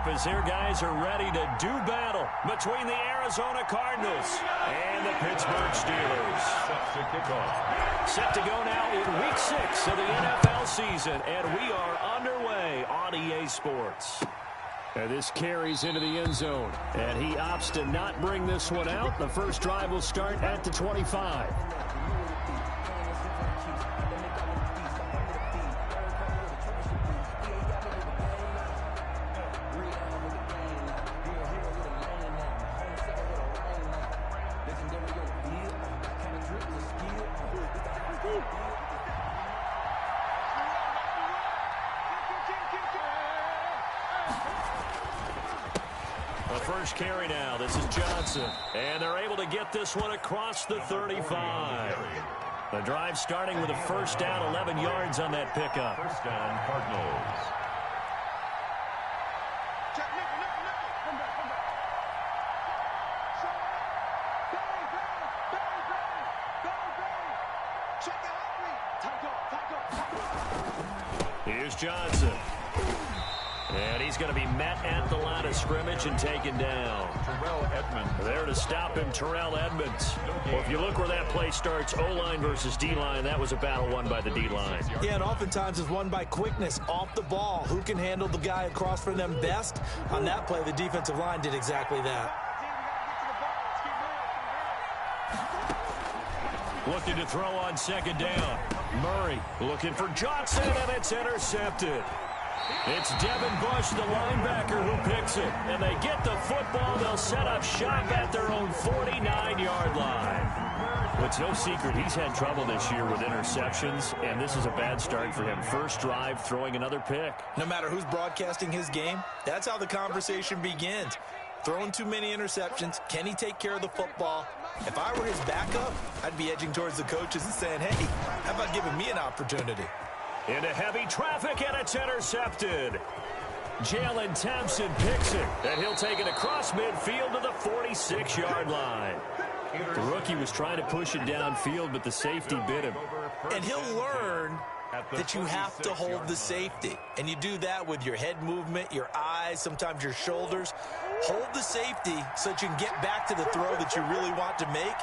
up as their guys are ready to do battle between the Arizona Cardinals and the Pittsburgh Steelers. Set to go now in Week 6 of the NFL season, and we are underway on EA Sports. And this carries into the end zone, and he opts to not bring this one out. The first drive will start at the 25. First carry now. This is Johnson. And they're able to get this one across the 35. The drive starting with a first down, 11 yards on that pickup. First down, Cardinals. Here's Johnson. And he's going to be met at the line of scrimmage and taken down. Terrell Edmonds. There to stop him, Terrell Edmonds. Well, if you look where that play starts, O-line versus D-line, that was a battle won by the D-line. Yeah, and oftentimes it's won by quickness off the ball. Who can handle the guy across from them best? On that play, the defensive line did exactly that. Looking to throw on second down. Murray looking for Johnson, and it's intercepted. It's Devin Bush, the linebacker, who picks it. And they get the football. They'll set up shop at their own 49-yard line. It's no secret he's had trouble this year with interceptions, and this is a bad start for him. First drive, throwing another pick. No matter who's broadcasting his game, that's how the conversation begins. Throwing too many interceptions. Can he take care of the football? If I were his backup, I'd be edging towards the coaches and saying, hey, how about giving me an opportunity? Into heavy traffic, and it's intercepted. Jalen Thompson picks it, and he'll take it across midfield to the 46-yard line. The rookie was trying to push it downfield, but the safety bit him. And he'll learn that you have to hold the safety. And you do that with your head movement, your eyes, sometimes your shoulders. Hold the safety so that you can get back to the throw that you really want to make.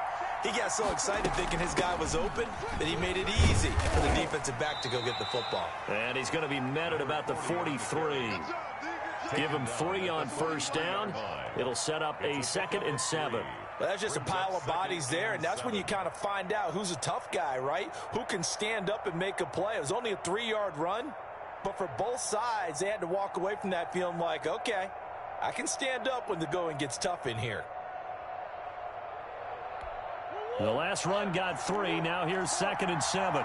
He got so excited thinking his guy was open that he made it easy for the defensive back to go get the football. And he's going to be met at about the 43. Give him 3 on first down. It'll set up a 2nd and 7. Well, that's just a pile of bodies there, and that's when you kind of find out who's a tough guy, right? Who can stand up and make a play. It was only a 3-yard run, but for both sides, they had to walk away from that feeling like, okay, I can stand up when the going gets tough in here. The last run got 3. Now here's 2nd and 7.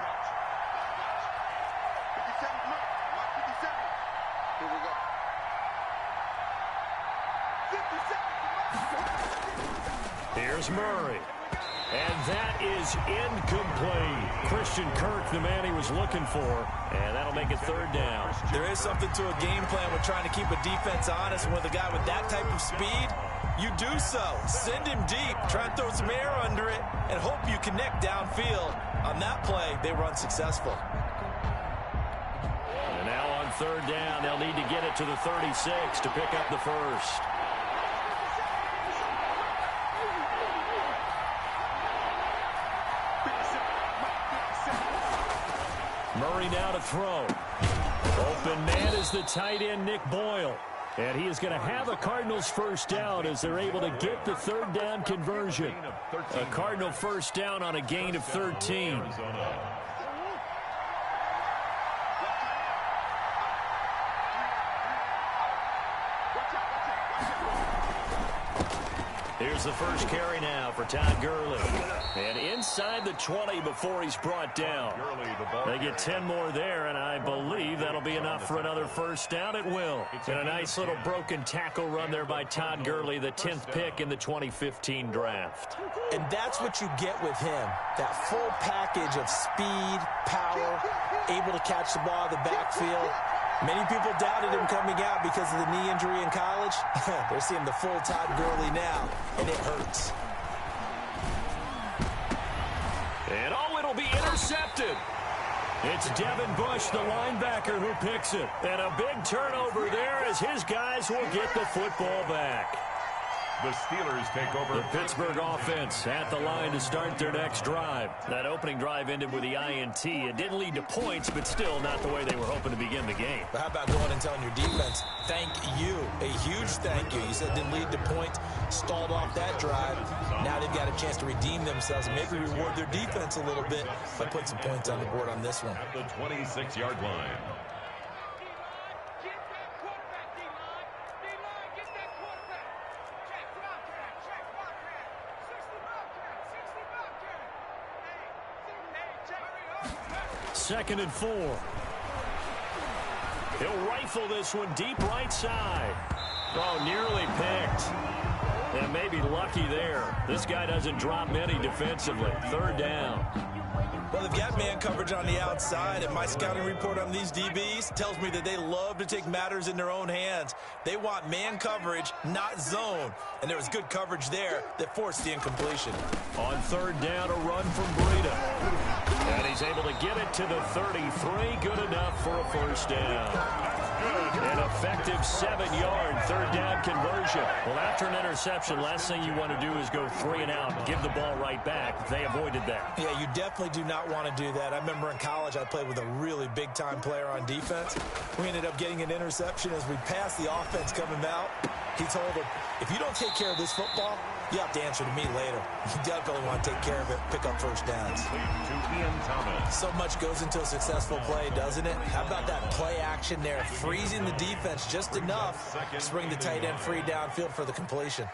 Here's Murray. And that is incomplete. Christian Kirk, the man he was looking for. And that'll make it 3rd down. There is something to a game plan with trying to keep a defense honest. And with a guy with that type of speed, you do so. Send him deep. Try and throw some air under it and hope you connect downfield. On that play, they run successful. And now on 3rd down, they'll need to get it to the 36 to pick up the first. Murray now to throw. Open man is the tight end, Nick Boyle. And he is going to have a Cardinals first down as they're able to get the 3rd down conversion. A Cardinal first down on a gain of 13. Here's the first carry now for Todd Gurley. And inside the 20 before he's brought down. They get 10 more there, and I believe that'll be enough for another first down. It will. And a nice little broken tackle run there by Todd Gurley, the 10th pick in the 2015 draft. And that's what you get with him. That full package of speed, power, able to catch the ball in the backfield. Many people doubted him coming out because of the knee injury in college. They're seeing the full Todd Gurley now, and it hurts. And it'll be intercepted. It's Devin Bush, the linebacker, who picks it. And a big turnover there as his guys will get the football back. The Steelers take over. The Pittsburgh offense at the line to start their next drive. That opening drive ended with the INT. It didn't lead to points, but still not the way they were hoping to begin the game. But how about going and telling your defense, thank you, a huge thank you. You said it didn't lead to points, stalled off that drive. Now they've got a chance to redeem themselves and maybe reward their defense a little bit by putting some points on the board on this one. At the 26-yard line. Second and 4. He'll rifle this one deep right side. Oh, nearly picked. And maybe lucky there. This guy doesn't drop many defensively. Third down. Well, they've got man coverage on the outside, and my scouting report on these DBs tells me that they love to take matters in their own hands. They want man coverage, not zone. And there was good coverage there that forced the incompletion. On third down, a run from Breida. And he's able to get it to the 33. Good enough for a first down. An effective 7-yard third down conversion. Well, after an interception, last thing you want to do is go 3 and out and give the ball right back. They avoided that. Yeah, you definitely do not want to do that. I remember in college I played with a really big-time player on defense. We ended up getting an interception as we passed the offense coming out. He told him, if you don't take care of this football, you have to answer to me later. You definitely want to take care of it, pick up first downs. To Ian Thomas. So much goes into a successful play, doesn't it? How about that play action there, freezing the defense just enough to bring the tight end free downfield for the completion.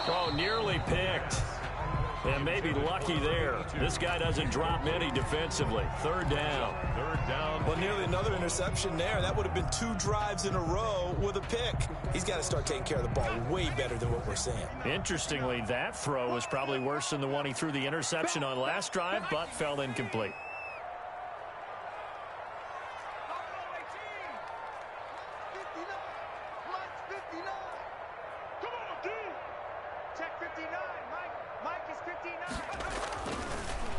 Oh, nearly picked. And maybe lucky there. This guy doesn't drop many defensively. Third down. Third down. Well, nearly another interception there. That would have been 2 drives in a row with a pick. He's got to start taking care of the ball way better than what we're seeing. Interestingly, that throw was probably worse than the one he threw the interception on last drive, but fell incomplete.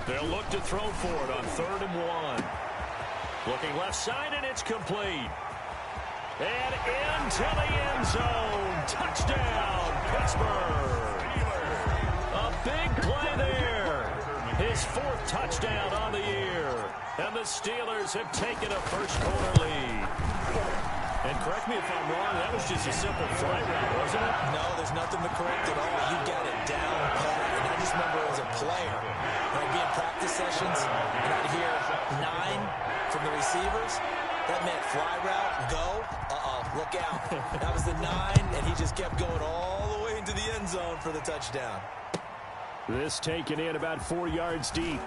They'll look to throw for it on 3rd and 1. Looking left side, and it's complete. And into the end zone. Touchdown, Pittsburgh. A big play there. His 4th touchdown on the year. And the Steelers have taken a first-quarter lead. And correct me if I'm wrong, that was just a simple fly route, wasn't it? No, there's nothing to correct at all. You got it down, pat. And I just remember as a player, when I'd be in practice sessions, and I'd hear 9 from the receivers, that meant fly route, go, look out. That was the 9, and he just kept going all the way into the end zone for the touchdown. This taken in about 4 yards deep.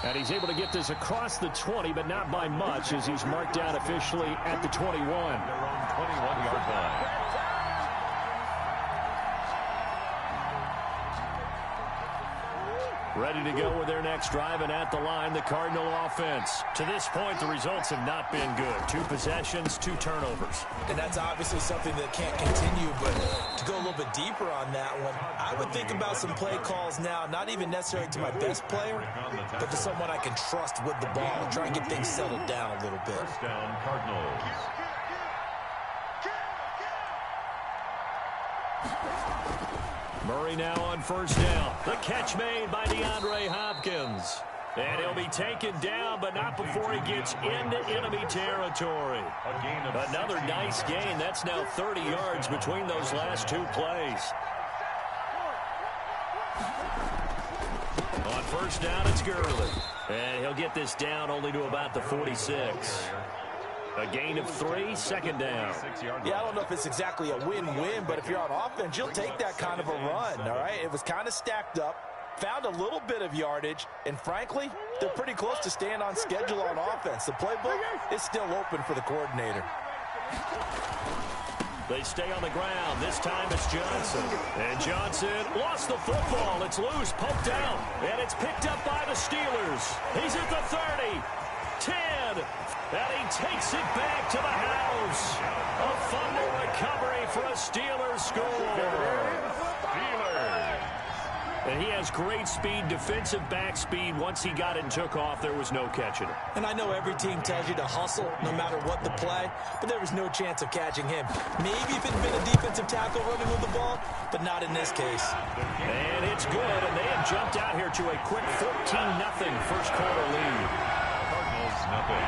And he's able to get this across the 20, but not by much, as he's marked down officially at the 21. Their own 21-yard line. Ready to go with their next drive, and at the line, the Cardinal offense. To this point, the results have not been good. 2 possessions, 2 turnovers. And that's obviously something that can't continue, but to go a little bit deeper on that one, I would think about some play calls now, not even necessarily to my best player, but to someone I can trust with the ball, try and get things settled down a little bit. First down, Cardinals. Murray now on first down. The catch made by DeAndre Hopkins. And he'll be taken down, but not before he gets into enemy territory. Another nice gain. That's now 30 yards between those last 2 plays. On first down, it's Gurley. And he'll get this down only to about the 46. A gain of 3, second down. Yeah, I don't know if it's exactly a win-win, but if you're on offense, you'll take that kind of a run, all right? It was kind of stacked up, found a little bit of yardage, and frankly, they're pretty close to staying on schedule on offense. The playbook is still open for the coordinator. They stay on the ground. This time it's Johnson. And Johnson lost the football. It's loose, poked out, and it's picked up by the Steelers. He's at the 30. 10. And he takes it back to the house. A fumble recovery for a Steelers score. And he has great speed, defensive back speed. Once he got it and took off, there was no catching it. And I know every team tells you to hustle no matter what the play, but there was no chance of catching him. Maybe if it had been a defensive tackle running with the ball, but not in this case. And it's good, and they have jumped out here to a quick 14-0 first quarter lead. Cardinals nothing.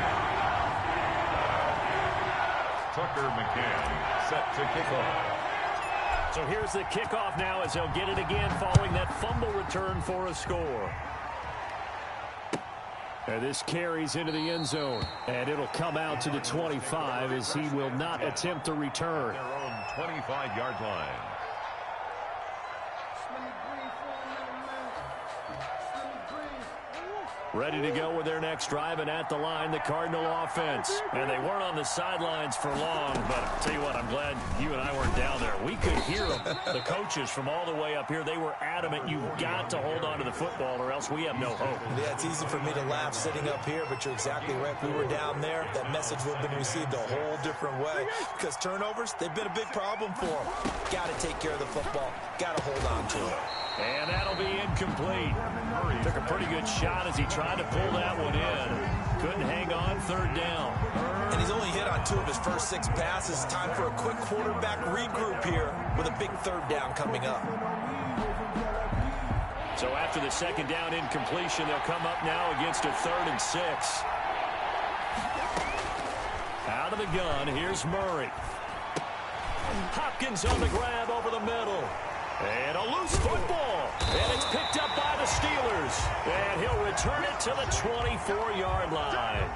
Tucker McCann set to kick off. So here's the kickoff now as they'll get it again following that fumble return for a score. And this carries into the end zone. And it'll come out to the 25 as he will not attempt to return. Their own 25-yard line. Ready to go with their next drive, and at the line, the Cardinal offense. And they weren't on the sidelines for long, but I'll tell you what, I'm glad you and I weren't down there. We could hear them, the coaches from all the way up here. They were adamant, you've got to hold on to the football or else we have no hope. Yeah, it's easy for me to laugh sitting up here, but you're exactly right. If we were down there, that message would have been received a whole different way. Because turnovers, they've been a big problem for them. Got to take care of the football. Got to hold on to it. And that'll be incomplete. Murray took a pretty good shot as he tried to pull that one in. Couldn't hang on, third down. And he's only hit on 2 of his first 6 passes. Time for a quick quarterback regroup here with a big third down coming up. So after the second down incompletion, they'll come up now against a 3rd and 6. Out of the gun, here's Murray. Hopkins on the grab over the middle. And a loose football. And it's picked up by the Steelers. And he'll return it to the 24-yard line.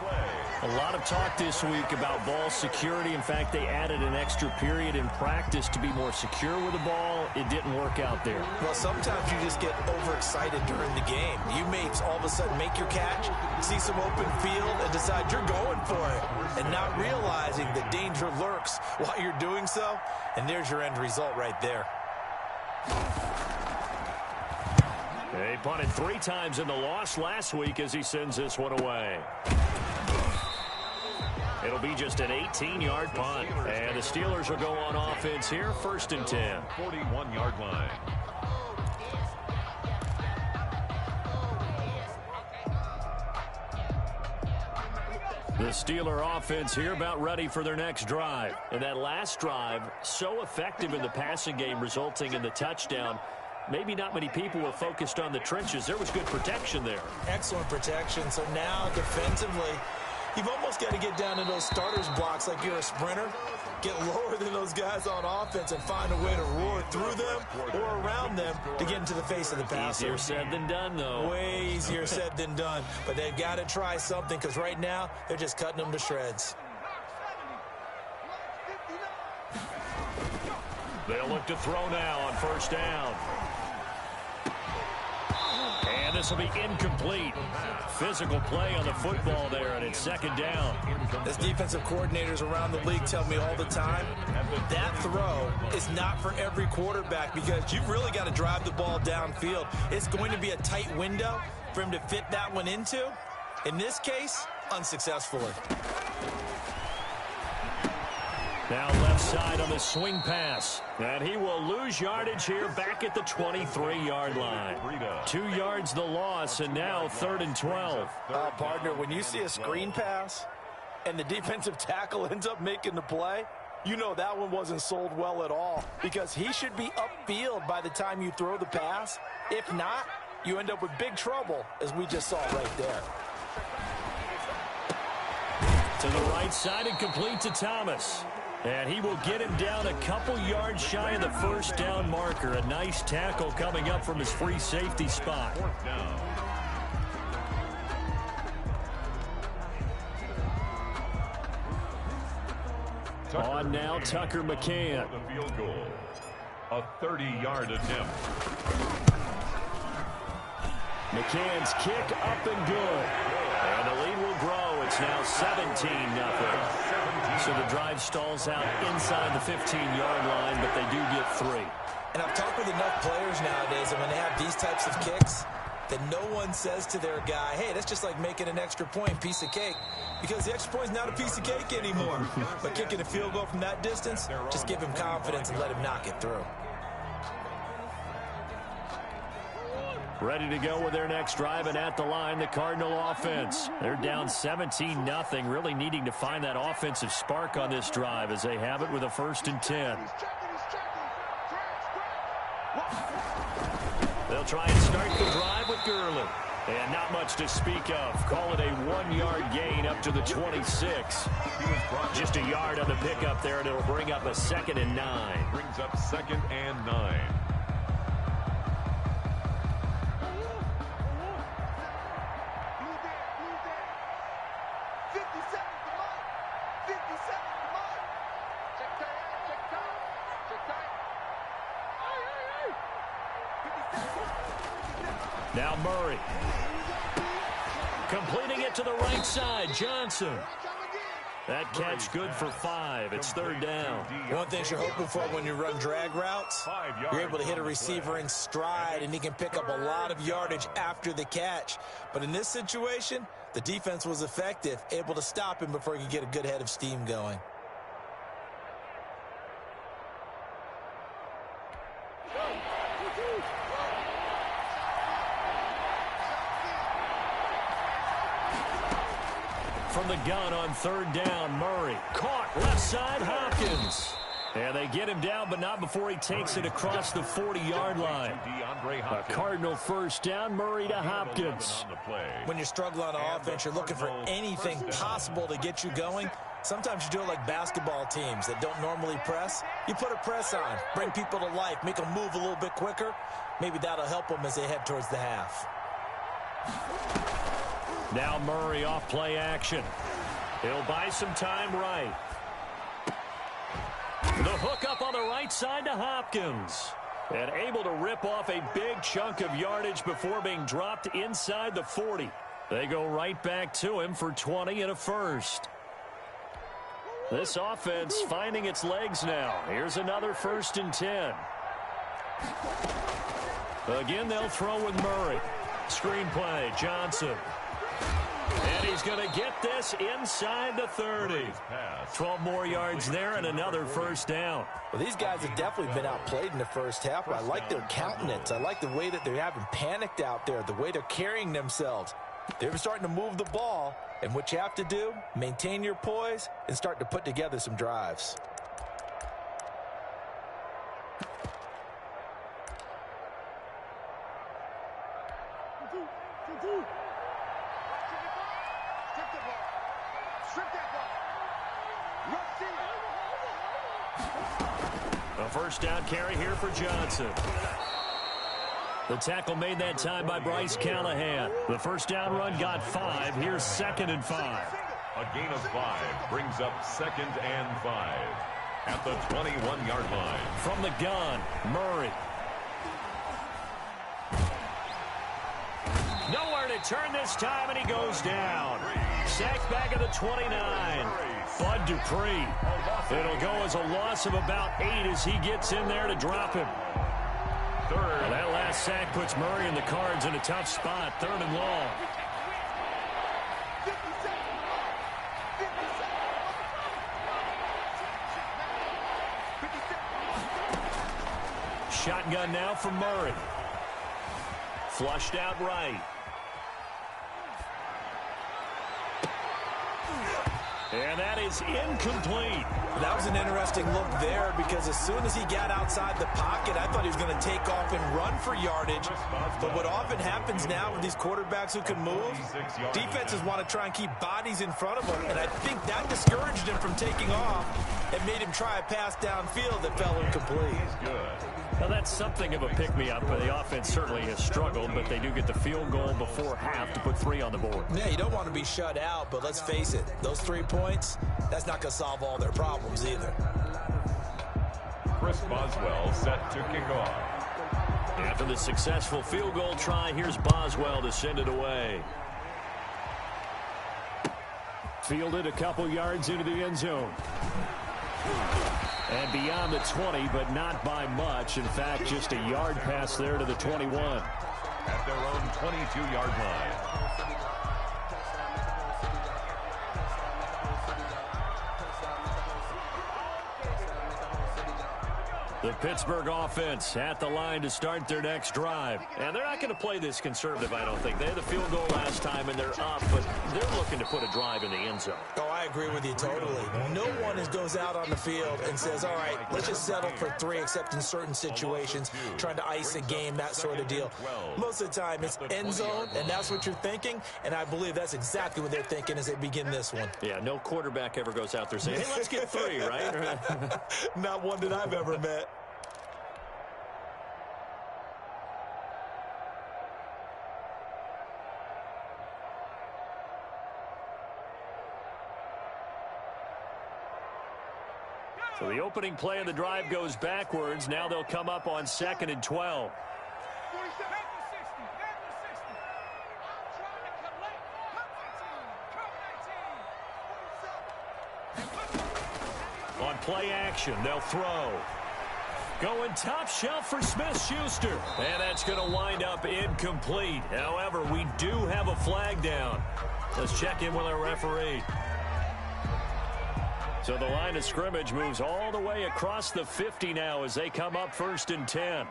A lot of talk this week about ball security. In fact, they added an extra period in practice to be more secure with the ball. It didn't work out there. Well, sometimes you just get overexcited during the game. You may all of a sudden make your catch, see some open field, and decide you're going for it. And not realizing the danger lurks while you're doing so. And there's your end result right there. They punted 3 times in the loss last week as he sends this one away. It'll be just an 18-yard punt. And the Steelers will go on offense here, 1st and 10. 41-yard line. The Steeler offense here about ready for their next drive. And that last drive, so effective in the passing game, resulting in the touchdown. Maybe not many people were focused on the trenches. There was good protection there. Excellent protection. So now defensively, you've almost got to get down in those starters blocks like you're a sprinter. Get lower than those guys on offense and find a way to roar through them or around them to get into the face of the passer. Easier said than done, though. Way easier said than done. But they've got to try something because right now they're just cutting them to shreds. They'll look to throw now on 1st down. And this will be incomplete. Physical play on the football there, and it's 2nd down. As defensive coordinators around the league tell me all the time, that throw is not for every quarterback because you've really got to drive the ball downfield. It's going to be a tight window for him to fit that one into. In this case, unsuccessfully. Now left side on the swing pass. And he will lose yardage here back at the 23-yard line. 2 yards the loss, and now 3rd and 12. Partner, when you see a screen pass and the defensive tackle ends up making the play, you know that one wasn't sold well at all because he should be upfield by the time you throw the pass. If not, you end up with big trouble, as we just saw right there. To the right side and complete to Thomas. And he will get him down a couple yards shy of the 1st down marker. A nice tackle coming up from his free safety spot. 4th down. On now, Tucker McCann. The field goal. A 30-yard attempt. McCann's kick up and good. And the lead will grow. It's now 17-0. So the drive stalls out inside the 15-yard line, but they do get 3. And I've talked with enough players nowadays, and when they have these types of kicks, that no one says to their guy, hey, that's just like making an extra point, piece of cake, because the extra point is not a piece of cake anymore. But kicking a field goal from that distance, just give him confidence and let him knock it through. Ready to go with their next drive, and at the line, the Cardinal offense. They're down 17-0, really needing to find that offensive spark on this drive as they have it with a 1st and 10. They'll try and start the drive with Gurley. And not much to speak of. Call it a 1-yard gain up to the 26. Just a yard on the pickup there, and it'll bring up a 2nd and 9. Brings up 2nd and 9. Now Murray. Completing it to the right side, Johnson. That catch good for 5. It's 3rd down. One thing you're hoping for when you run drag routes, you're able to hit a receiver in stride, and he can pick up a lot of yardage after the catch. But in this situation, the defense was effective, able to stop him before he could get a good head of steam going. From the gun on 3rd down, Murray. Caught left side, Hopkins. And they get him down, but not before he takes it across the 40-yard line. A Cardinal 1st down, Murray to Hopkins. When you're struggling on offense, you're looking for anything possible to get you going. Sometimes you do it like basketball teams that don't normally press. You put a press on, bring people to life, make them move a little bit quicker. Maybe that'll help them as they head towards the half. Now Murray off play action. He'll buy some time right. The hook up on the right side to Hopkins. And able to rip off a big chunk of yardage before being dropped inside the 40. They go right back to him for 20 and a 1st. This offense finding its legs now. Here's another 1st and 10. Again, they'll throw with Murray. Screenplay, Johnson. And he's going to get this inside the 30. 12 more yards there and another 1st down. Well, these guys have definitely been outplayed in the first half, but I like their countenance. I like the way that they're having panicked out there, the way they're carrying themselves. They're starting to move the ball, and what you have to do, maintain your poise and start to put together some drives. A 1st down carry here for Johnson. The tackle made that time by Bryce Callahan. The 1st down run got 5. Here's 2nd and 5. A gain of 5 brings up 2nd and 5 at the 21-yard line. From the gun, Murray. Nowhere to turn this time, and he goes down. Sacked back at the 29. Bud Dupree. It'll go as a loss of about 8 as he gets in there to drop him. 3rd. And that last sack puts Murray and the Cards in a tough spot. 3rd and long. Shotgun now from Murray. Flushed out right. And that is incomplete. That was an interesting look there because as soon as he got outside the pocket, I thought he was going to take off and run for yardage. But what often happens now with these quarterbacks who can move, defenses want to try and keep bodies in front of them. And I think that discouraged him from taking off and made him try a pass downfield that fell incomplete. Well, that's something of a pick-me-up. The offense certainly has struggled, but they do get the field goal before half to put 3 on the board. Yeah, you don't want to be shut out, but let's face it, those 3 points, that's not going to solve all their problems either. Chris Boswell set to kick off. After the successful field goal try, here's Boswell to send it away. Fielded a couple yards into the end zone. And beyond the 20, but not by much. In fact, just a yard pass there to the 21. At their own 22-yard line. The Pittsburgh offense at the line to start their next drive. And they're not going to play this conservative, I don't think. They had the field goal last time, and they're up, but they're looking to put a drive in the end zone. Oh, I agree with you totally. No one goes out on the field and says, all right, let's just settle for 3, except in certain situations, trying to ice a game, that sort of deal. Most of the time, it's end zone, and that's what you're thinking, and I believe that's exactly what they're thinking as they begin this one. Yeah, no quarterback ever goes out there saying, hey, let's get 3, right? Not one that I've ever met. So the opening play of the drive goes backwards. Now they'll come up on 2nd and 12. On play action, they'll throw. Going top shelf for Smith-Schuster. And that's going to wind up incomplete. However, we do have a flag down. Let's check in with our referee. So the line of scrimmage moves all the way across the 50 now as they come up 1st and 10.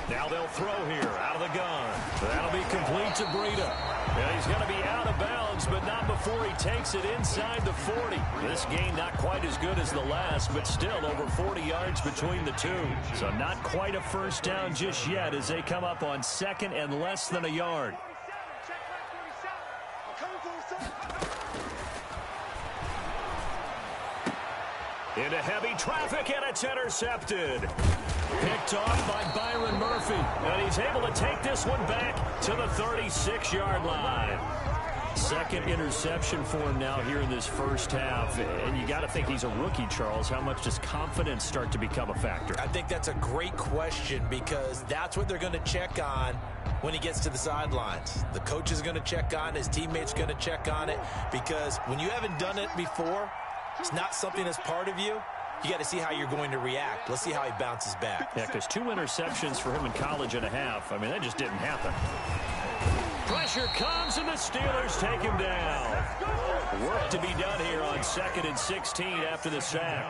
Now they'll throw here out of the gun. That'll be complete to Breida. And he's going to be out of bounds, but not before he takes it inside the 40. This game not quite as good as the last, but still over 40 yards between the two. So not quite a first down just yet as they come up on 2nd and less than a yard. Into heavy traffic, and it's intercepted. Picked off by Byron Murphy. And he's able to take this one back to the 36-yard line. 2nd interception for him now here in this first half. And you got to think he's a rookie, Charles. How much does confidence start to become a factor? I think that's a great question because that's what they're going to check on when he gets to the sidelines. The coach is going to check on it. His teammates going to check on it because when you haven't done it before, it's not something that's part of you. You got to see how you're going to react. Let's see how he bounces back. Yeah, because 2 interceptions for him in college and a half. I mean, that just didn't happen. Pressure comes, and the Steelers take him down. Work to be done here on 2nd and 16 after the sack.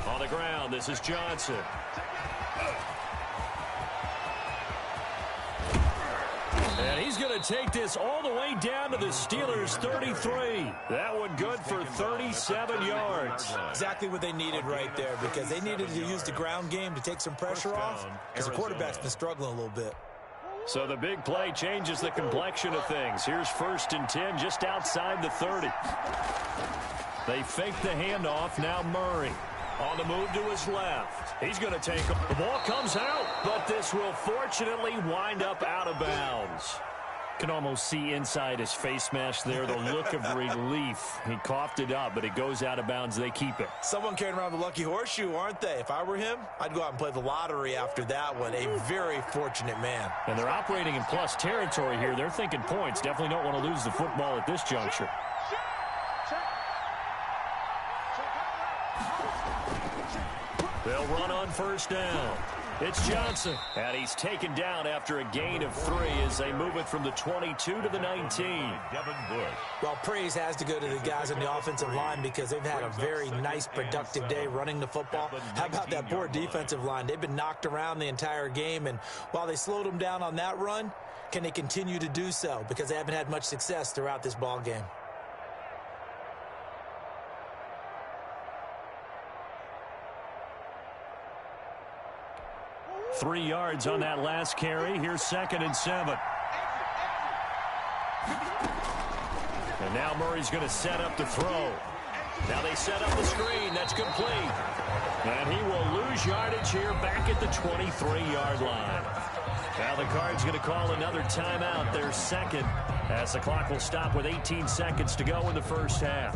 On the ground, this is Johnson. And he's going to take this all the way down to the Steelers' 33. That one good for 37 yards. Exactly what they needed right there because they needed to use the ground game to take some pressure off because the quarterback's been struggling a little bit. So the big play changes the complexion of things. Here's 1st and 10 just outside the 30. They fake the handoff. Now Murray on the move to his left. He's going to take it. The ball comes out, but this will fortunately wind up out of bounds. Can almost see inside his face mask there, the look of relief. He coughed it up, but it goes out of bounds. They keep it. Someone carrying around the lucky horseshoe, aren't they? If I were him, I'd go out and play the lottery after that one. A very fortunate man. And they're operating in plus territory here. They're thinking points. Definitely don't want to lose the football at this juncture. They'll run on 1st down. It's Johnson. And he's taken down after a gain of 3 as they move it from the 22 to the 19. Well, praise has to go to the guys on the offensive line because they've had a very nice, productive day running the football. How about that poor defensive line? They've been knocked around the entire game, and while they slowed them down on that run, can they continue to do so? Because they haven't had much success throughout this ball game. Three yards on that last carry. Here's 2nd and 7. And now Murray's going to set up the throw. Now they set up the screen. That's complete. And he will lose yardage here back at the 23-yard line. Now the Cards going to call another timeout, their 2nd, as the clock will stop with 18 seconds to go in the first half.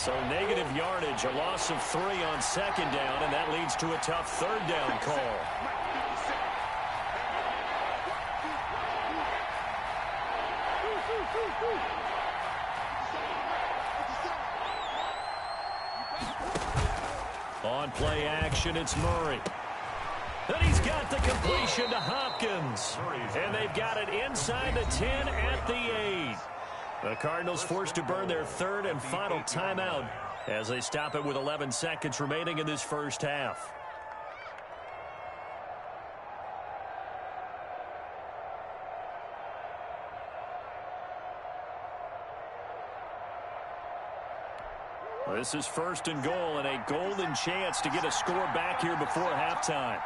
So negative yardage, a loss of 3 on second down, and that leads to a tough third down call. On play action, it's Murray. And he's got the completion to Hopkins. And they've got it inside the 10 at the 8. The Cardinals forced to burn their third and final timeout as they stop it with 11 seconds remaining in this first half. This is first and goal and a golden chance to get a score back here before halftime.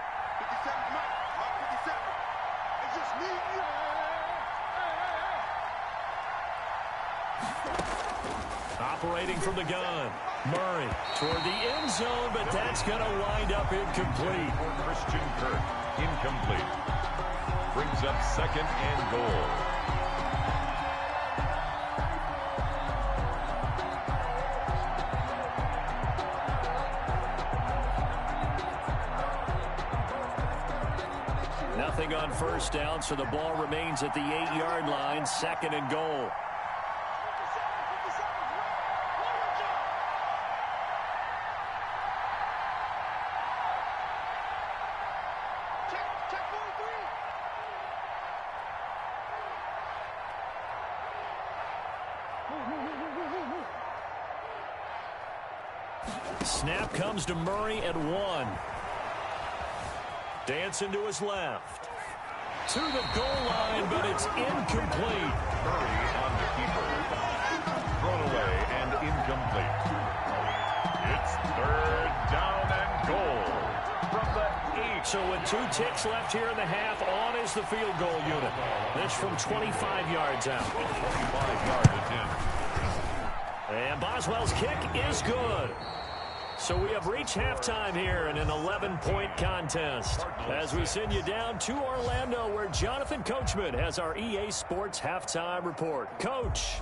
Operating from the gun. Murray toward the end zone, but that's going to wind up incomplete. Christian Kirk, incomplete. Brings up second and goal. Nothing on first down, so the ball remains at the 8-yard line, second and goal. Snap comes to Murray at 1. Dancing to his left. To the goal line, but it's incomplete. Murray on the keeper. Thrown away and incomplete. It's third down and goal from the 8. So with 2 ticks left here in the half, on is the field goal unit. This from 25 yards out. 25-yard attempt. And Boswell's kick is good. So we have reached halftime here in an 11-point contest as we send you down to Orlando where Jonathan Coachman has our EA Sports halftime report. Coach.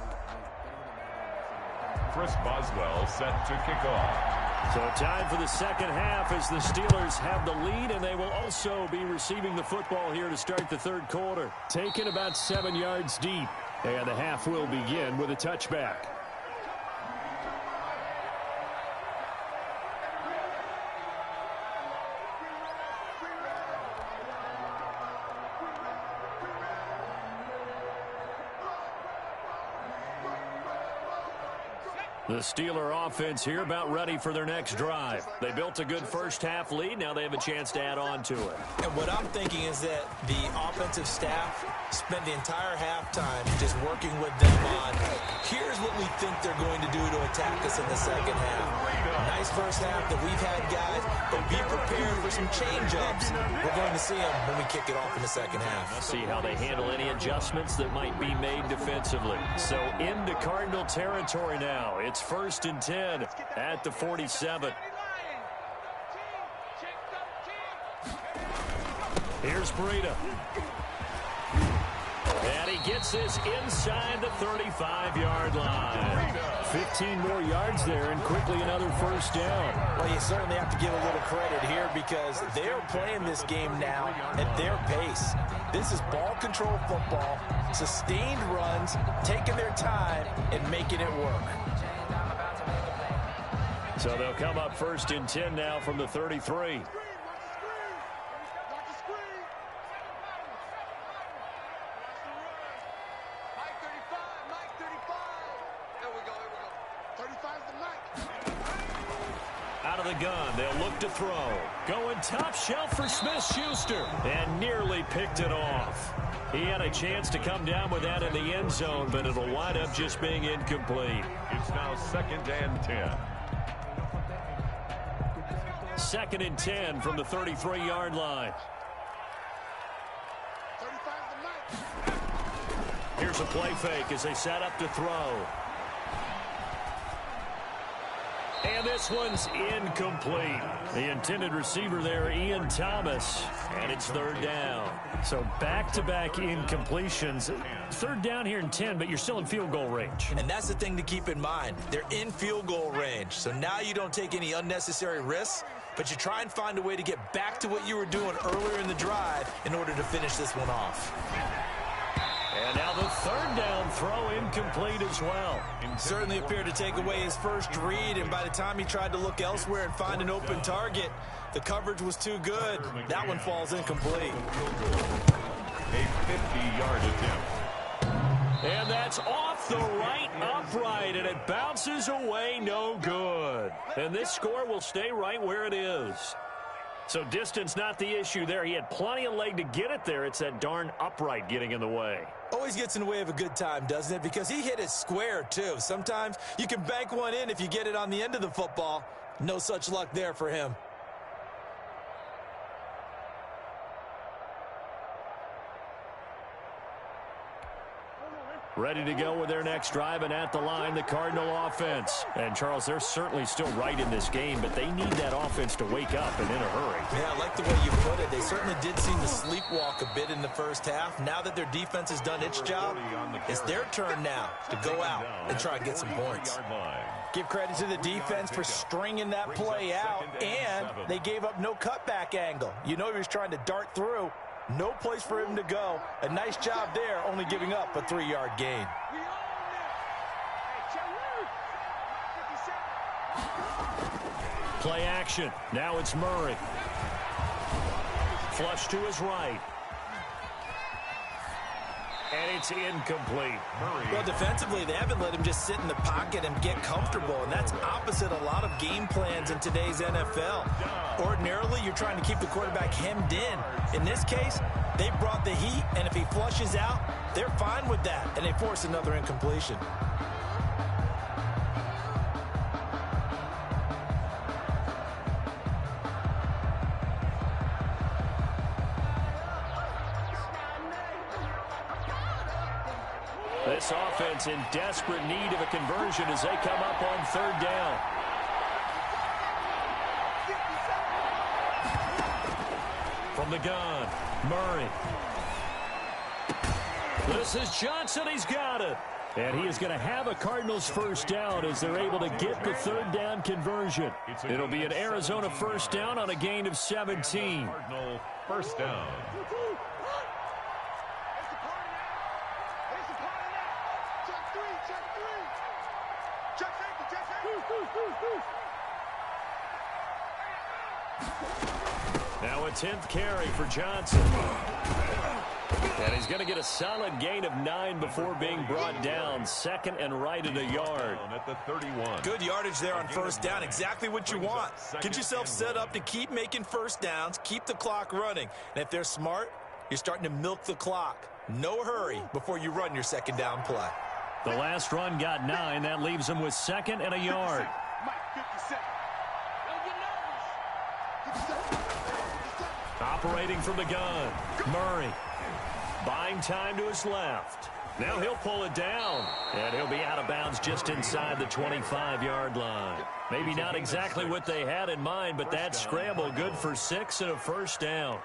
Chris Boswell set to kick off. So time for the second half as the Steelers have the lead, and they will also be receiving the football here to start the third quarter. Taken about 7 yards deep, and the half will begin with a touchback. The Steeler offense here about ready for their next drive. They built a good first half lead. Now they have a chance to add on to it. And what I'm thinking is that the offensive staff spent the entire halftime just working with them on, here's what we think they're going to do to attack us in the second half. Nice first half that we've had, guys, but be prepared for some change-ups. We're going to see them when we kick it off in the second half. See how they handle any adjustments that might be made defensively. So into Cardinal territory now. It's first and 10 at the 47. Here's Breida. And he gets this inside the 35-yard line. 15 more yards there and quickly another first down. Well, you certainly have to give a little credit here because they're playing this game now at their pace. This is ball control football, sustained runs, taking their time and making it work. So they'll come up first and 10 now from the 33. Out of the gun, they'll look to throw. Going top shelf for Smith-Schuster. And nearly picked it off. He had a chance to come down with that in the end zone, but it'll wind up just being incomplete. It's now second and 10. Second and 10 from the 33-yard line. Here's a play fake as they set up to throw. And this one's incomplete. The intended receiver there, Ian Thomas, and it's third down. So back-to-back incompletions. Third down here in 10, but you're still in field goal range. And that's the thing to keep in mind. They're in field goal range. So now you don't take any unnecessary risks, but you try and find a way to get back to what you were doing earlier in the drive in order to finish this one off. And now the third down throw incomplete as well. Certainly appeared to take away his first read, and by the time he tried to look elsewhere and find an open target, the coverage was too good. That one falls incomplete. A 50-yard attempt. And that's off the right upright, and it bounces away no good. And this score will stay right where it is. So distance not the issue there. He had plenty of leg to get it there. It's that darn upright getting in the way. Always gets in the way of a good time, doesn't it? Because he hit it square, too. Sometimes you can bank one in if you get it on the end of the football. No such luck there for him. Ready to go with their next drive, and at the line, the Cardinal offense. And, Charles, they're certainly still right in this game, but they need that offense to wake up and in a hurry. Yeah, I like the way you put it. They certainly did seem to sleepwalk a bit in the first half. Now that their defense has done its job, it's their turn now to go out and try and get some points. Give credit to the defense for stringing that play out, and they gave up no cutback angle. You know he was trying to dart through. No place for him to go. A nice job there, only giving up a 3-yard gain. Play action. Now it's Murray. Flush to his right. And it's incomplete. Well, defensively, they haven't let him just sit in the pocket and get comfortable, and that's opposite a lot of game plans in today's NFL. Ordinarily, you're trying to keep the quarterback hemmed in. In this case, they brought the heat, and if he flushes out, they're fine with that, and they force another incompletion. This offense in desperate need of a conversion as they come up on third down. From the gun, Murray. This is Johnson. He's got it. And he is going to have a Cardinals first down as they're able to get the third down conversion. It'll be an Arizona first down on a gain of 17. Cardinal first down. Now a 10th carry for Johnson. And he's going to get a solid gain of 9 before being brought down. Second and right at a yard. At the 31. Good yardage there on first down. Exactly what you want. Get yourself set up to keep making first downs. Keep the clock running. And if they're smart, you're starting to milk the clock. No hurry before you run your second down play. The last run got 9. That leaves them with second and a yard. Operating from the gun, Murray. Buying time to his left. Now he'll pull it down, and he'll be out of bounds just inside the 25-yard line. Maybe not exactly what they had in mind, but that scramble good for 6 and a first down.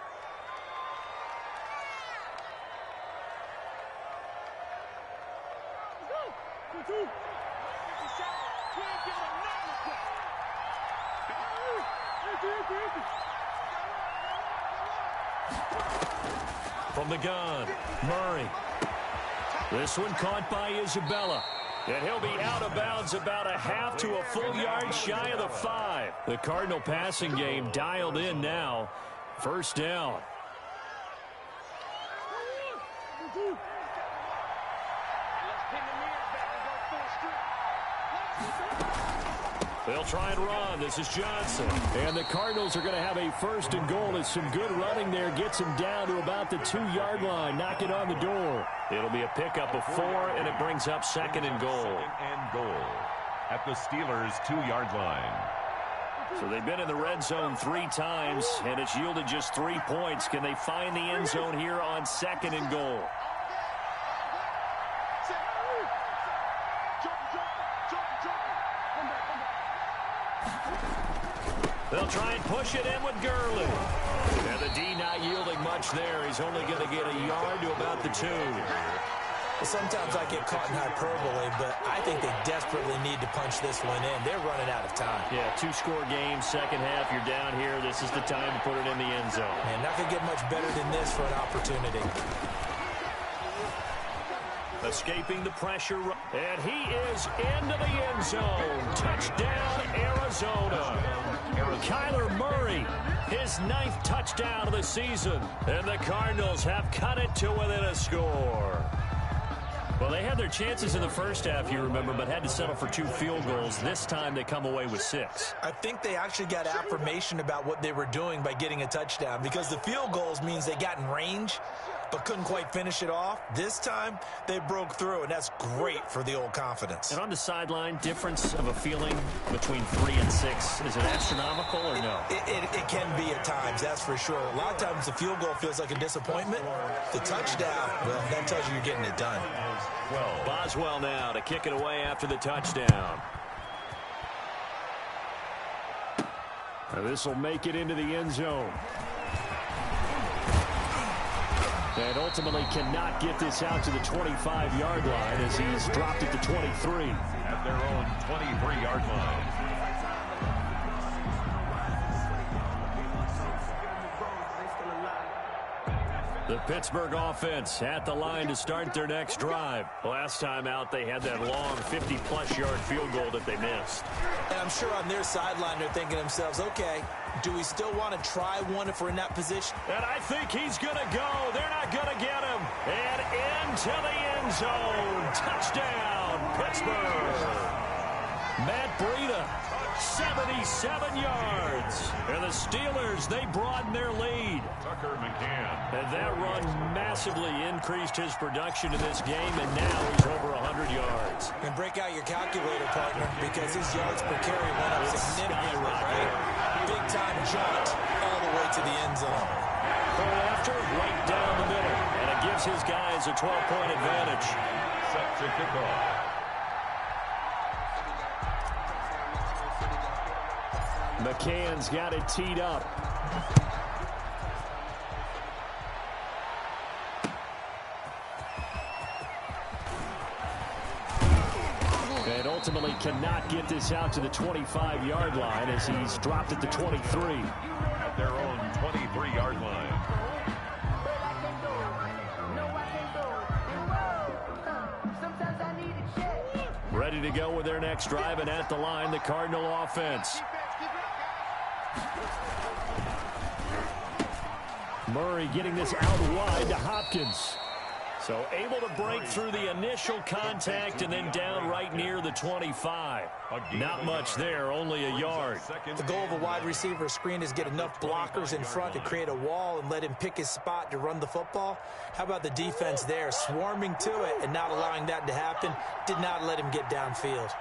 From the gun, Murray. This one caught by Isabella. And he'll be out of bounds about a half to a full yard shy of the 5. The Cardinal passing game dialed in now. First down. They'll try and run. This is Johnson. And the Cardinals are going to have a first and goal as some good running there gets him down to about the 2-yard line. Knock it on the door. It'll be a pickup of 4, and it brings up second and goal. Second and goal at the Steelers' 2-yard line. So they've been in the red zone 3 times, and it's yielded just 3 points. Can they find the end zone here on second and goal? They'll try and push it in with Gurley. And the D not yielding much there. He's only going to get a yard to about the 2. Sometimes I get caught in hyperbole, but I think they desperately need to punch this one in. They're running out of time. Yeah, 2-score game, second half. You're down here. This is the time to put it in the end zone. And not going to get much better than this for an opportunity. Escaping the pressure. And he is into the end zone. Touchdown, Arizona. Kyler Murray, his 9th touchdown of the season. And the Cardinals have cut it to within a score. Well, they had their chances in the first half, you remember, but had to settle for 2 field goals. This time they come away with 6. I think they actually got affirmation about what they were doing by getting a touchdown, because the field goals means they got in range but couldn't quite finish it off. This time they broke through, and that's great for the old confidence. And on the sideline, difference of a feeling between 3 and 6. Is it astronomical or no? It can be at times, that's for sure. A lot of times the field goal feels like a disappointment. The touchdown, well, that tells you you're getting it done. Boswell now to kick it away after the touchdown. This will make it into the end zone. And ultimately cannot get this out to the 25-yard line as he's dropped it to 23. At their own 23-yard line. The Pittsburgh offense at the line to start their next drive. Last time out, they had that long 50-plus yard field goal that they missed. And I'm sure on their sideline they're thinking to themselves, okay, do we still want to try one if we're in that position? And I think he's going to go. They're not going to get him. And into the end zone. Touchdown, Pittsburgh. Matt Breida, 77 yards. And the Steelers, they broaden their lead. Tucker McCann. And that run massively increased his production in this game, and now he's over 100 yards. And break out your calculator, partner, because his yards per carry went up significantly, right? Big-time jaunt all the way to the end zone. Pull after, right down the middle. And it gives his guys a 12-point advantage. Set to kick off. McCann's got it teed up. And ultimately cannot get this out to the 25-yard line as he's dropped it to 23. At their own 23-yard line. Ready to go with their next drive, and at the line, the Cardinal offense. Murray getting this out wide to Hopkins. So able to break through the initial contact and then down right near the 25. Not much there, only a yard. The goal of a wide receiver screen is get enough blockers in front to create a wall and let him pick his spot to run the football. How about the defense there, swarming to it and not allowing that to happen? Did not let him get downfield.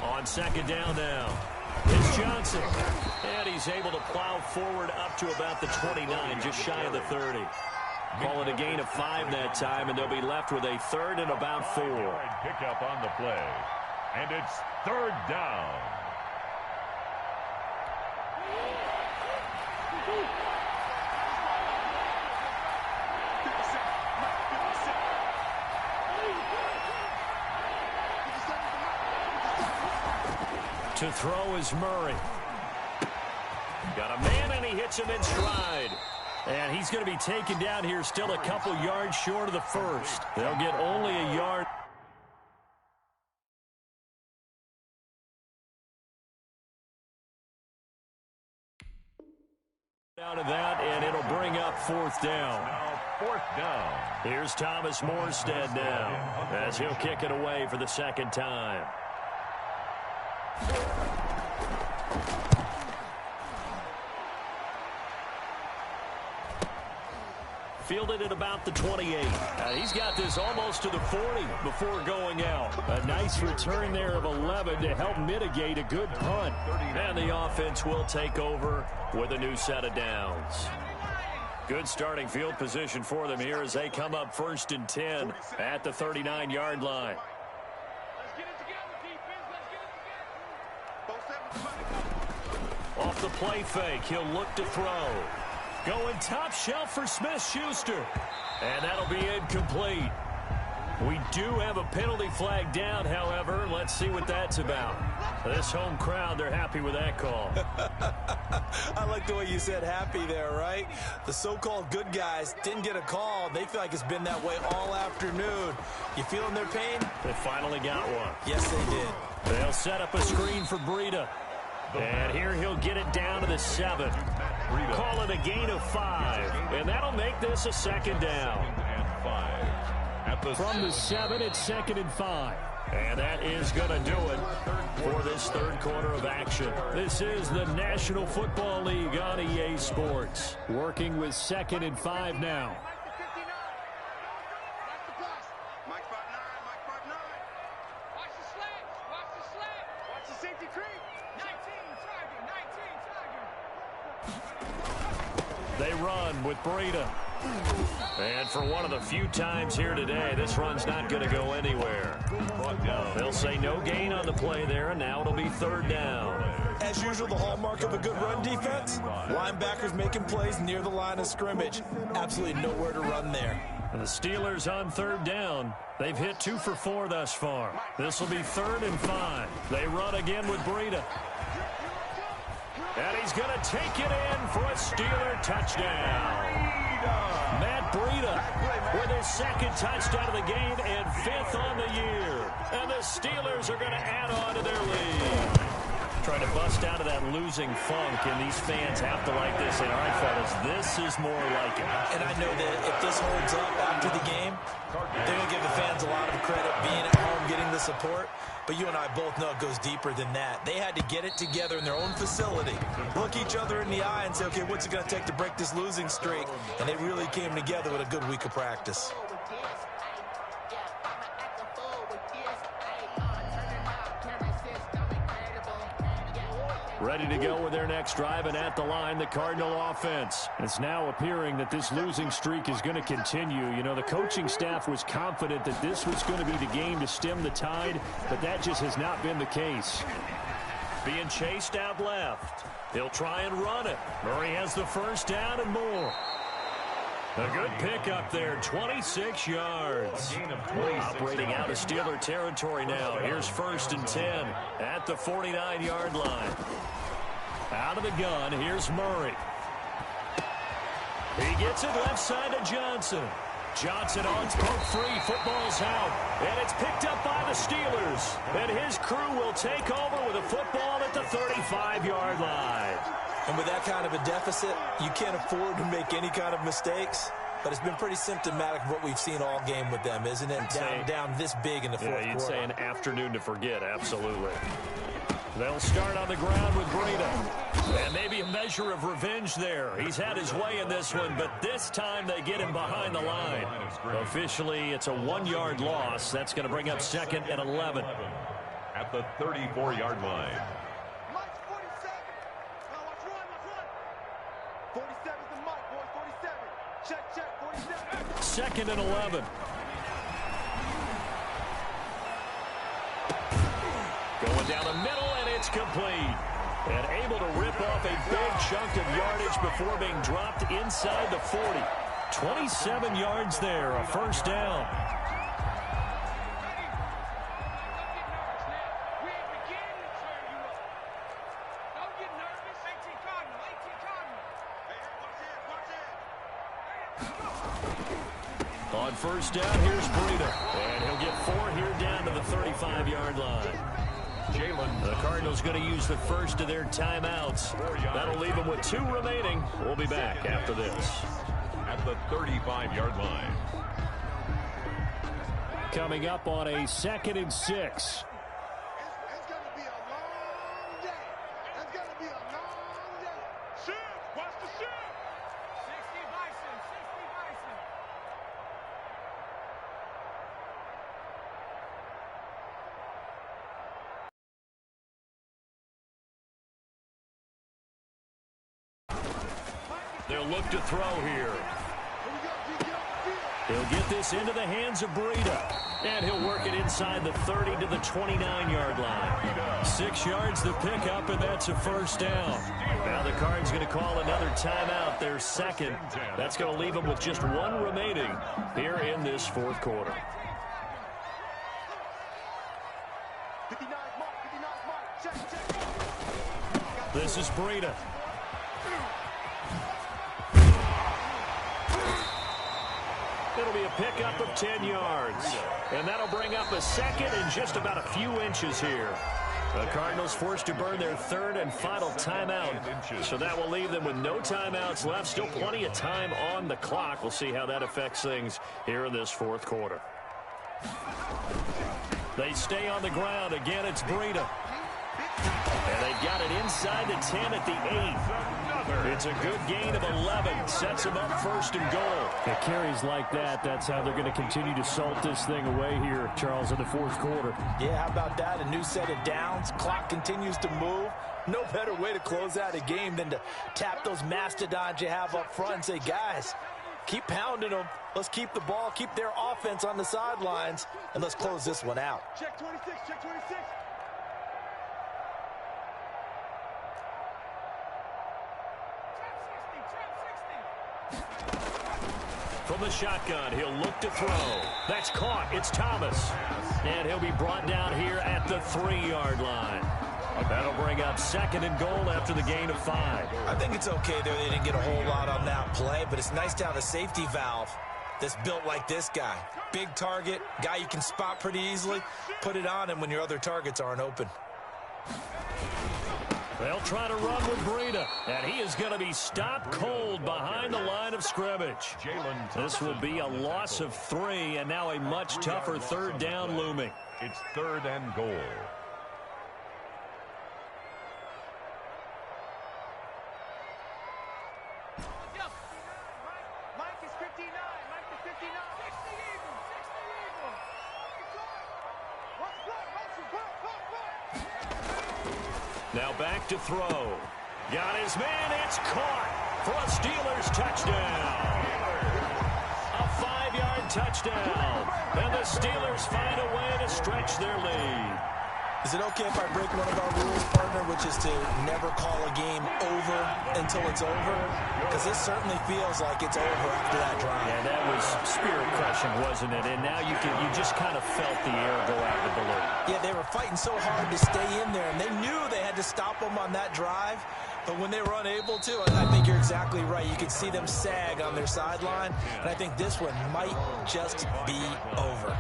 On second down now, it's Johnson. And he's able to plow forward up to about the 29, just shy of the 30. Call it a gain of 5 that time, and they'll be left with a 3rd and about 4. Pick up on the play. And it's 3rd down. To throw is Murray. Got a man, and he hits him in stride. And he's going to be taken down here still a couple yards short of the first. They'll get only a yard. Out of that, and it'll bring up 4th down. Now 4th down. Here's Thomas Morstead now as he'll kick it away for the second time. Fielded at about the 28. He's got this almost to the 40 before going out. A nice return there of 11 to help mitigate a good punt. And the offense will take over with a new set of downs. Good starting field position for them here as they come up 1st and 10 at the 39-yard line. Off the play fake, he'll look to throw. Going top shelf for Smith-Schuster. And that'll be incomplete. We do have a penalty flag down, however. Let's see what that's about. This home crowd, they're happy with that call. I like the way you said happy there, right? The so-called good guys didn't get a call. They feel like it's been that way all afternoon. You feeling their pain? They finally got one. Yes, they did. They'll set up a screen for Breida. And here he'll get it down to the 7. Call it a gain of 5. And that'll make this a 2nd down. From the 7, it's 2nd and 5. And that is going to do it for this third quarter of action. This is the National Football League on EA Sports. Working with 2nd and 5 now. They run with Breida. And for one of the few times here today, this run's not going to go anywhere. They'll say no gain on the play there, and now it'll be 3rd down. As usual, the hallmark of a good run defense, linebackers making plays near the line of scrimmage. Absolutely nowhere to run there. And the Steelers on 3rd down. They've hit 2 for 4 thus far. This will be 3rd and 5. They run again with Breida. And he's going to take it in for a Steeler touchdown. Matt Breida with his 2nd touchdown of the game and 5th on the year. And the Steelers are going to add on to their lead. Trying to bust out of that losing funk, and these fans have to like this. And all right, fellas, this is more like it. And I know that if this holds up after the game, they're going to give the fans a lot of credit being at home, getting the support. But you and I both know it goes deeper than that. They had to get it together in their own facility, look each other in the eye and say, okay, what's it going to take to break this losing streak? And they really came together with a good week of practice. Ready to go with their next drive, and at the line, the Cardinal offense. It's now appearing that this losing streak is going to continue. You know, the coaching staff was confident that this was going to be the game to stem the tide, but that just has not been the case. Being chased out left. He'll try and run it. Murray has the 1st down and more. A good pick up there, 26 yards. Operating out of Steeler territory now. Here's 1st and 10 at the 49-yard line. Out of the gun, here's Murray. He gets it left side to Johnson. Johnson on poke 3, football's out, and it's picked up by the Steelers. And his crew will take over with a football at the 35-yard line. And with that kind of a deficit, you can't afford to make any kind of mistakes. But it's been pretty symptomatic of what we've seen all game with them, isn't it? Down this big in the fourth quarter. You'd say an afternoon to forget, absolutely. They'll start on the ground with Breida. And maybe a measure of revenge there. He's had his way in this one, but this time they get him behind the line. Officially, it's a 1-yard loss. That's going to bring up 2nd and 11. At the 34-yard line. 2nd and 11. Going down the middle, and it's complete. And able to rip off a big chunk of yardage before being dropped inside the 40. 27 yards there, a 1st down. On 1st down, here's Breida. And he'll get 4 here down to the 35-yard line. The Cardinals going to use the first of their timeouts. That'll leave them with 2 remaining. We'll be back after this. At the 35-yard line. Coming up on a 2nd and 6. They'll look to throw here. He'll get this into the hands of Breida. And he'll work it inside the 30 to the 29-yard line. 6 yards to pick up, and that's a first down. Now the Cards going to call another timeout, their second. That's going to leave them with just one remaining here in this fourth quarter. This is Breida. It'll be a pickup of 10 yards. And that'll bring up a second and just about a few inches here. The Cardinals forced to burn their third and final timeout. So that will leave them with no timeouts left. Still plenty of time on the clock. We'll see how that affects things here in this fourth quarter. They stay on the ground. Again, it's Breida. And they've got it inside the 10 at the 8. It's a good gain of 11. Sets them up first and goal. It carries like that. That's how they're going to continue to salt this thing away here, Charles, in the fourth quarter. Yeah, how about that? A new set of downs. Clock continues to move. No better way to close out a game than to tap those mastodons you have up front and say, guys, keep pounding them. Let's keep the ball, keep their offense on the sidelines, and let's close this one out. Check 26, check 26. From the shotgun, he'll look to throw. That's caught. It's Thomas. And he'll be brought down here at the 3-yard line. That'll bring up second and goal after the gain of 5. I think it's okay there. They didn't get a whole lot on that play, but it's nice to have a safety valve that's built like this guy. Big target, guy you can spot pretty easily. Put it on him when your other targets aren't open. They'll try to run with Breida, and he is going to be stopped cold behind the line of scrimmage. This will be a loss of 3, and now a much tougher third down looming. It's 3rd and goal. Mike is 59. Mike is 59. 60 Eagles. 60 Eagles. Now back to throw. Got his man. It's caught for a Steelers touchdown. A 5-yard touchdown. And the Steelers find a way to stretch their lead. Is it okay if I break one of our rules, partner, which is to never call a game over until it's over? Because this certainly feels like it's over after that drive. Yeah, that was spirit-crushing, wasn't it? And now you just kind of felt the air go out of the balloon. Yeah, they were fighting so hard to stay in there, and they knew they had to stop them on that drive. But when they were unable to, I think you're exactly right. You could see them sag on their sideline, and I think this one might just be over.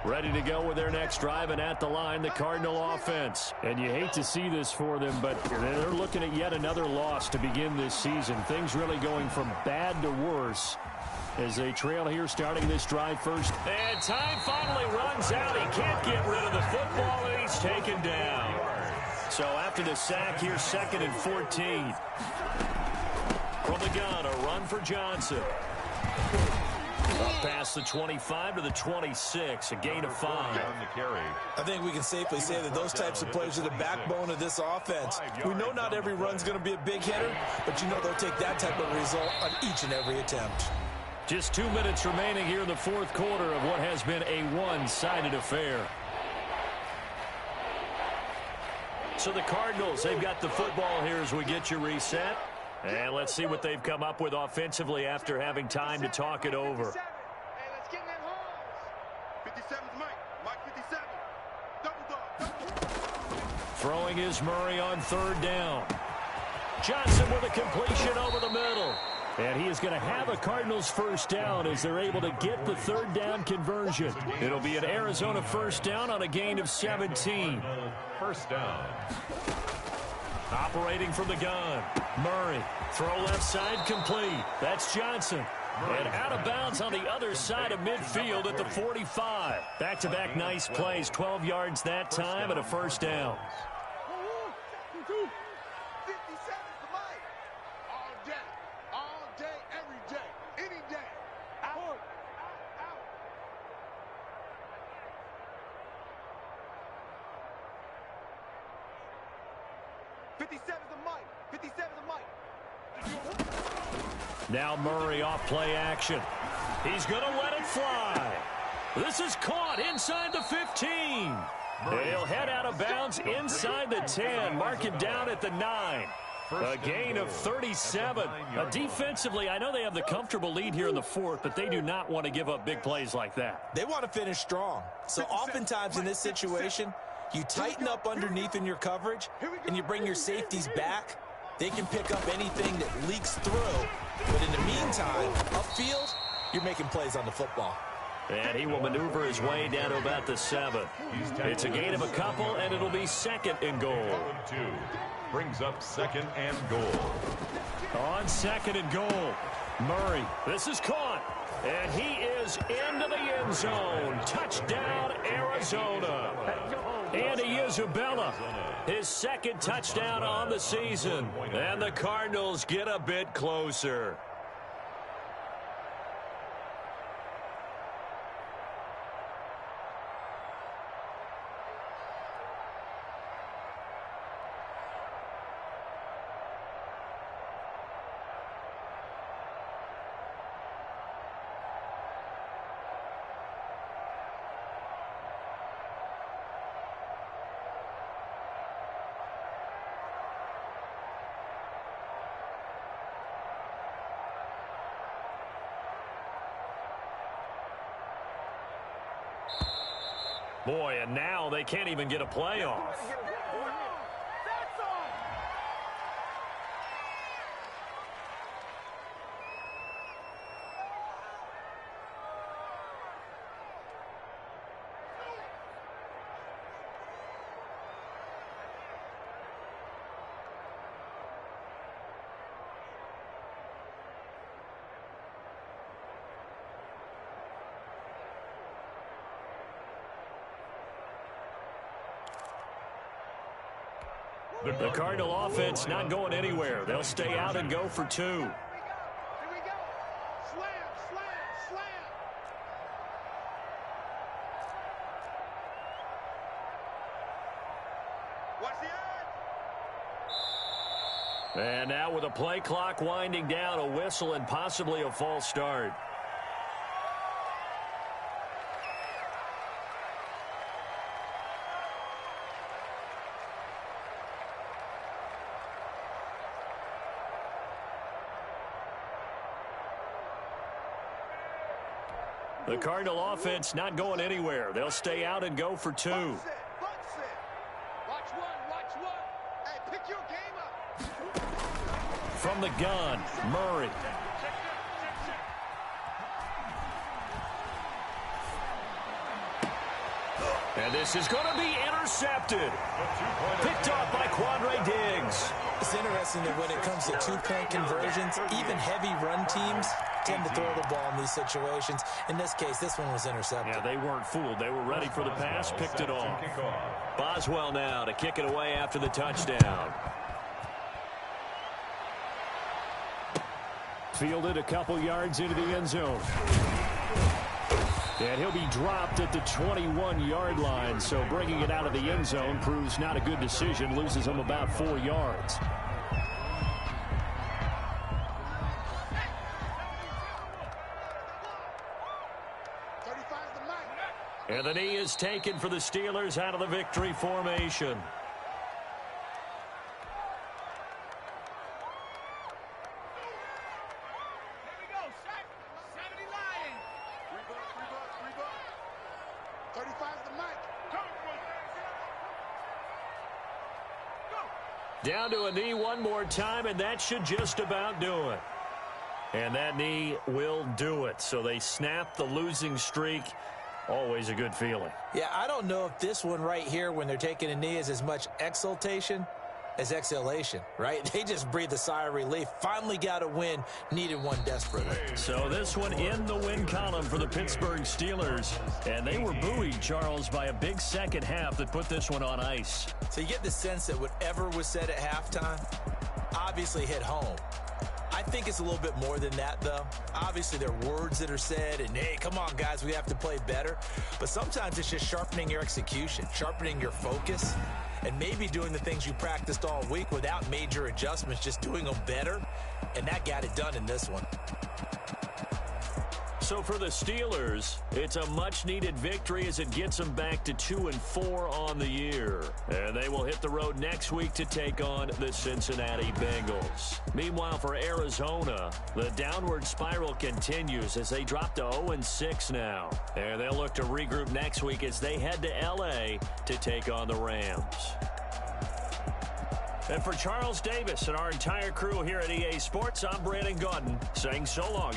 Ready to go with their next drive, and at the line, the Cardinal offense. And you hate to see this for them, but they're looking at yet another loss to begin this season. Things really going from bad to worse as they trail here starting this drive first. And time finally runs out. He can't get rid of the football, and he's taken down. So after the sack here, 2nd and 14. From the gun, a run for Johnson. Up past the 25 to the 26, a gain of 5. I think we can safely say that those types of plays are the backbone of this offense. We know not every run's going to be a big hitter, but you know they'll take that type of result on each and every attempt. Just 2 minutes remaining here in the fourth quarter of what has been a one-sided affair. So the Cardinals, they've got the football here as we get you reset. And let's see what they've come up with offensively after having time to talk it over. Hey, let's get in that holes. 57's Mike. Mike 57. Double dog. Throwing is Murray on 3rd down. Johnson with a completion over the middle. And he is going to have a Cardinals first down as they're able to get the 3rd down conversion. It'll be an Arizona first down on a gain of 17. First down. Operating from the gun. Murray. Throw left side complete. That's Johnson. And out of bounds on the other side of midfield at the 45. Back-to-back nice plays. 12 yards that time and a first down. 57's the Mike. All day, every day, any day. Out. 57's the mic. 57's the mic. Now Murray off play action. He's going to let it fly. This is caught inside the 15. He'll head out of bounds inside the 10. Mark it down at the 9. A gain of 37. Defensively, I know they have the comfortable lead here in the fourth, but they do not want to give up big plays like that. They want to finish strong. So oftentimes in this situation, you tighten up underneath in your coverage, and you bring your safeties back. They can pick up anything that leaks through. But in the meantime, upfield, you're making plays on the football. And he will maneuver his way down to about the 7. It's a gain of a couple, and it'll be second and goal. 2 brings up second and goal. On second and goal, Murray. This is caught, and he is into the end zone. Touchdown, Arizona. Andy Isabella, his second touchdown on the season. And the Cardinals get a bit closer. Boy, and now they can't even get a play off. The Cardinal offense not going anywhere. They'll stay out and go for 2. Here we go. Slam, slam, slam. Watch the edge. And now with a play clock winding down, a whistle and possibly a false start. The Cardinal offense not going anywhere. They'll stay out and go for 2. Watch one, watch one. Hey, pick your game up. From the gun, Murray. And this is going to be intercepted. Picked off by Quandre Diggs. It's interesting that when it comes to two-point conversions, even heavy run teams tend to throw the ball in these situations. In this case, this one was intercepted. Yeah, they weren't fooled. They were ready for the pass, picked it off. Boswell now to kick it away after the touchdown. Fielded a couple yards into the end zone. And he'll be dropped at the 21-yard line, so bringing it out of the end zone proves not a good decision, loses him about 4 yards. And the knee is taken for the Steelers out of the victory formation. Down to a knee one more time, and that should just about do it. And that knee will do it. So they snap the losing streak. Always a good feeling. Yeah, I don't know if this one right here, when they're taking a knee, is as much exultation as exhalation, right? They just breathe a sigh of relief. Finally got a win. Needed one desperately. So this one in the win column for the Pittsburgh Steelers. And they were buoyed, Charles, by a big second half that put this one on ice. So you get the sense that whatever was said at halftime obviously hit home. I think it's a little bit more than that, though. Obviously, there are words that are said, and, hey, come on, guys, we have to play better. But sometimes it's just sharpening your execution, sharpening your focus. and maybe doing the things you practiced all week without major adjustments, just doing them better, and that got it done in this one. So for the Steelers, it's a much-needed victory as it gets them back to 2-4 on the year. And they will hit the road next week to take on the Cincinnati Bengals. Meanwhile, for Arizona, the downward spiral continues as they drop to 0-6 now. And they'll look to regroup next week as they head to L.A. to take on the Rams. And for Charles Davis and our entire crew here at EA Sports, I'm Brandon Gaudin saying so long.